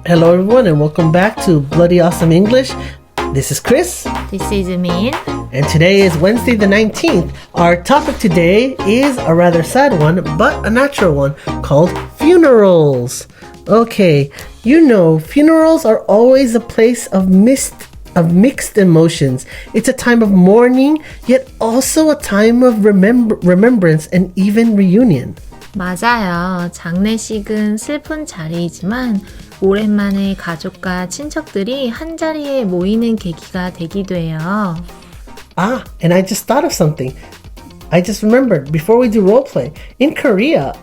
Hello everyone and welcome back to Bloody Awesome English. This is Chris. This is Min. And today is Wednesday the 19th. Our topic today is a rather sad one, but a natural one, called funerals. Okay, you know, funerals are always a place of mixed emotions. It's a time of mourning, yet also a time of remembrance and even reunion. 맞아요. 장례식은 슬픈 자리이지만 오랜만에 가족과 친척들이 한자리에 모이는 계기가 되기도 해요. Ah, and I just thought of something. I just remembered before we do role play. In Korea,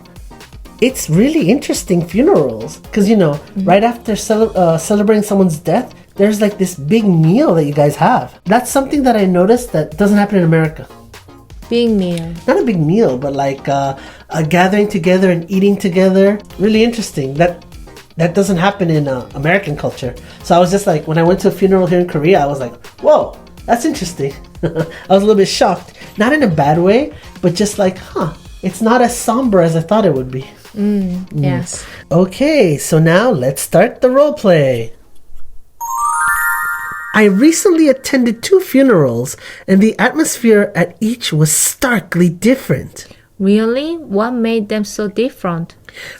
it's really interesting funerals. Because, you know, right after celebrating someone's death, there's like this big meal that you guys have. That's something that I noticed that doesn't happen in America. Big meal. Not a big meal, but like a gathering together and eating together. Really interesting. That doesn't happen in American culture. So I was just like, when I went to a funeral here in Korea, I was like, whoa, that's interesting. I was a little bit shocked. Not in a bad way, but just like, it's not as somber as I thought it would be. Yes. Okay, so now let's start the role play. I recently attended 2 funerals, and the atmosphere at each was starkly different. Really? What made them so different?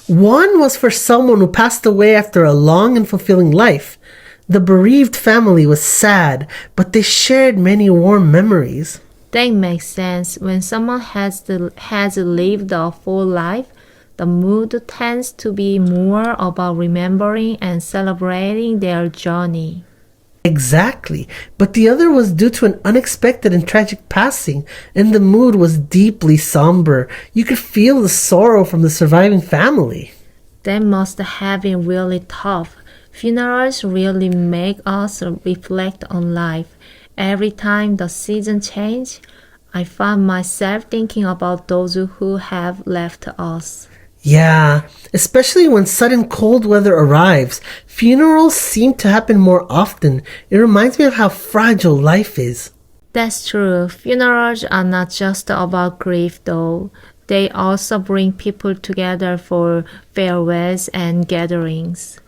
One was for someone who passed away after a long and fulfilling life. The bereaved family was sad, but they shared many warm memories. That makes sense. When someone has lived a full life, the mood tends to be more about remembering and celebrating their journey. Exactly. But the other was due to an unexpected and tragic passing, and the mood was deeply somber. You could feel the sorrow from the surviving family. That must have been really tough. Funerals really make us reflect on life. Every time the season changes, I find myself thinking about those who have left us. Yeah, especially when sudden cold weather arrives. Funerals seem to happen more often. It reminds me of how fragile life is. That's true. Funerals are not just about grief, though. They also bring people together for farewells and gatherings.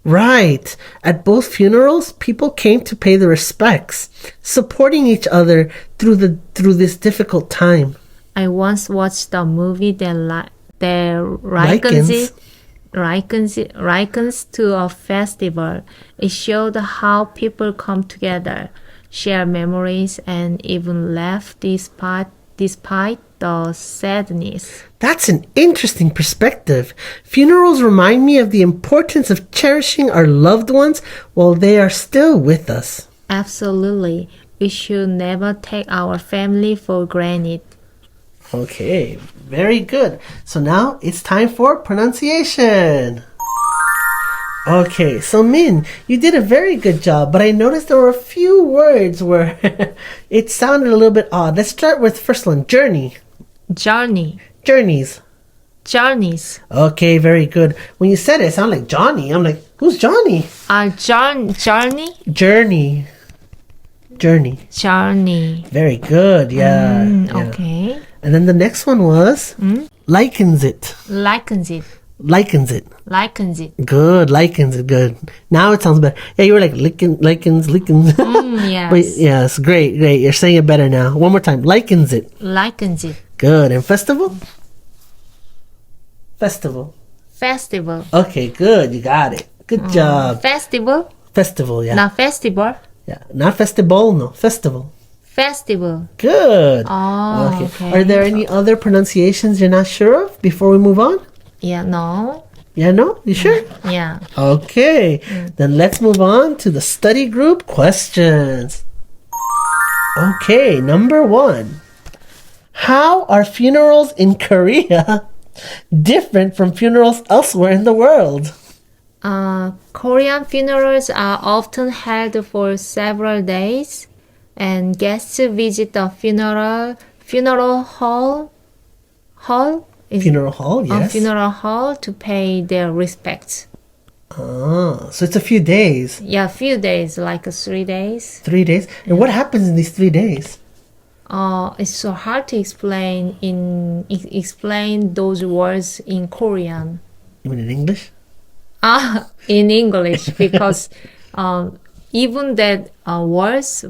Right. At both funerals, people came to pay their respects, supporting each other through this difficult time. I once watched a movie that likens to a festival. It showed how people come together, share memories, and even laugh despite the sadness. That's an interesting perspective. Funerals remind me of the importance of cherishing our loved ones while they are still with us. Absolutely. We should never take our family for granted. Okay, very good. So now it's time for pronunciation. Okay, so Min, you did a very good job, but I noticed there were a few words where it sounded a little bit odd. Let's start with the first one, journey. Journey. Journeys. Journeys. Okay, very good. When you said it sounded like Johnny. I'm like, who's Johnny? Journey? Journey. Journey. Very good, yeah. Okay. And then the next one was likens it. Likens it. Good, likens it, good. Now it sounds better. Yeah, you were like likens. Yes. But yes, great. You're saying it better now. One more time. Likens it. Good. And festival? Festival. Okay, good. You got it. Good job. Festival, yeah. Not festival. Yeah, not festival, no. Festival. Good. Oh, okay. Are there any other pronunciations you're not sure of before we move on? Yeah, no. Yeah, no? You sure? Yeah. Okay. Then let's move on to the study group questions. Okay, number 1. How are funerals in Korea different from funerals elsewhere in the world? Korean funerals are often held for several days, and guests visit the funeral hall. Funeral hall, yes. Funeral hall to pay their respects. Oh, so it's a few days. Yeah, a few days, like 3 days. 3 days? And what happens in these 3 days? It's so hard to explain those words in Korean. You mean in English? in English because even that words,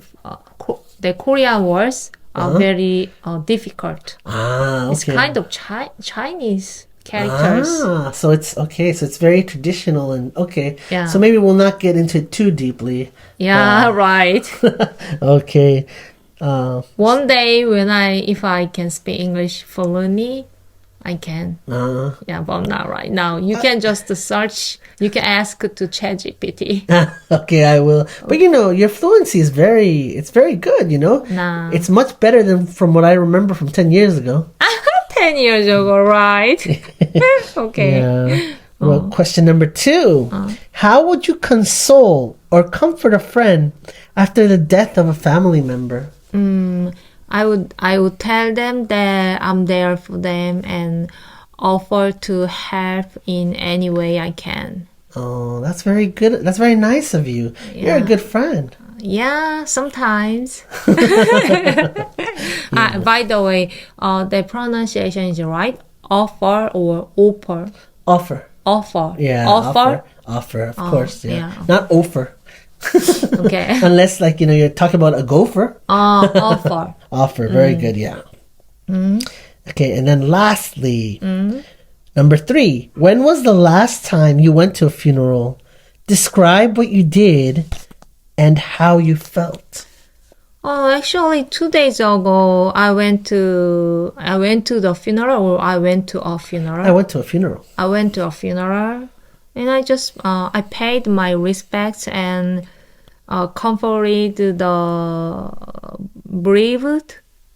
the Korean words are very difficult. Ah, okay. It's kind of Chinese characters. Ah, so it's okay. So it's very traditional and okay. Yeah. So maybe we'll not get into it too deeply. Yeah, right. Okay. One day if I can speak English fluently, I can. Yeah, but not right now. You can just search. You can ask to ChatGPT. Okay, I will. But you know, your fluency is it's very good, you know? Nah. It's much better than from what I remember from 10 years ago. 10 years ago, right? Okay. Yeah. Well, question number 2. How would you console or comfort a friend after the death of a family member? I would tell them that I'm there for them and offer to help in any way I can. Oh, that's very good. That's very nice of you. You're a good friend. Yeah, sometimes. By the way, the pronunciation is right. Offer or offer? Offer. Offer. Yeah. Offer? Offer, of course. Yeah. yeah. Not offer. Okay. Unless, like, you know, you're talking about a gopher. Offer. Offer. Very good. Yeah. Okay. And then lastly, number 3. When was the last time you went to a funeral? Describe what you did and how you felt. Oh, actually, 2 days ago, I went to the funeral, or I went to a funeral. I went to a funeral. I went to a funeral, and I just I paid my respects and comforted the bereaved.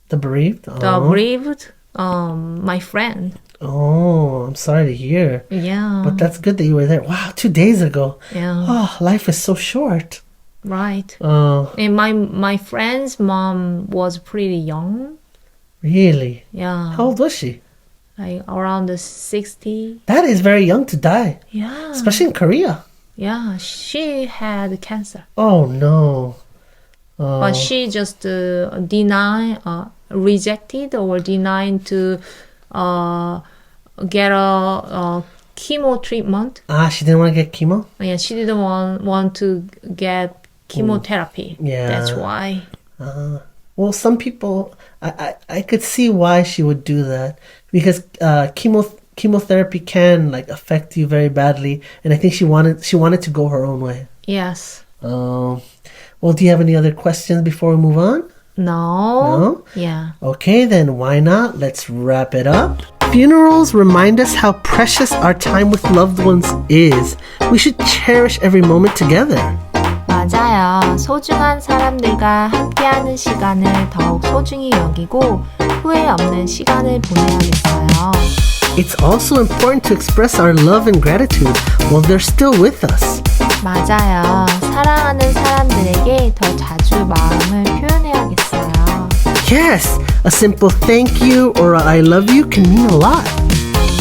The bereaved? Oh. The bereaved, my friend. Oh, I'm sorry to hear. Yeah. But that's good that you were there. Wow, 2 days ago. Yeah. Oh, life is so short. Right. Oh, And my friend's mom was pretty young. really? Yeah. How old was she? Like around 60. That is very young to die, Yeah. especially in Korea. Yeah. She had cancer. Oh, no. Oh. But she just rejected or denied to get a chemo treatment. Ah, she didn't want to get chemo? Yeah, she didn't want to get chemotherapy. Yeah. That's why. Well, some people, I could see why she would do that. Because chemotherapy can, like, affect you very badly. And I think she wanted to go her own way. Yes. Well, do you have any other questions before we move on? No. No? Yeah. Okay, then why not? Let's wrap it up. Funerals remind us how precious our time with loved ones is. We should cherish every moment together. 맞아요. 소중한 사람들과 함께하는 시간을 더욱 소중히 여기고 후회 없는 시간을 보내야겠어요. It's also important to express our love and gratitude while they're still with us. 맞아요. 사랑하는 사람들에게 더 자주 마음을 표현해야겠어요. Yes, a simple thank you or a I love you can mean a lot.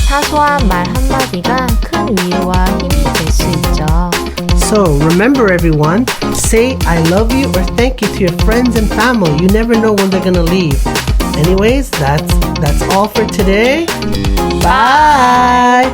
사소한 말 한마디가 큰 위로와 힘이 될 수 있죠. So remember everyone, say I love you or thank you to your friends and family. You never know when they're gonna leave. Anyways, that's all for today. Bye.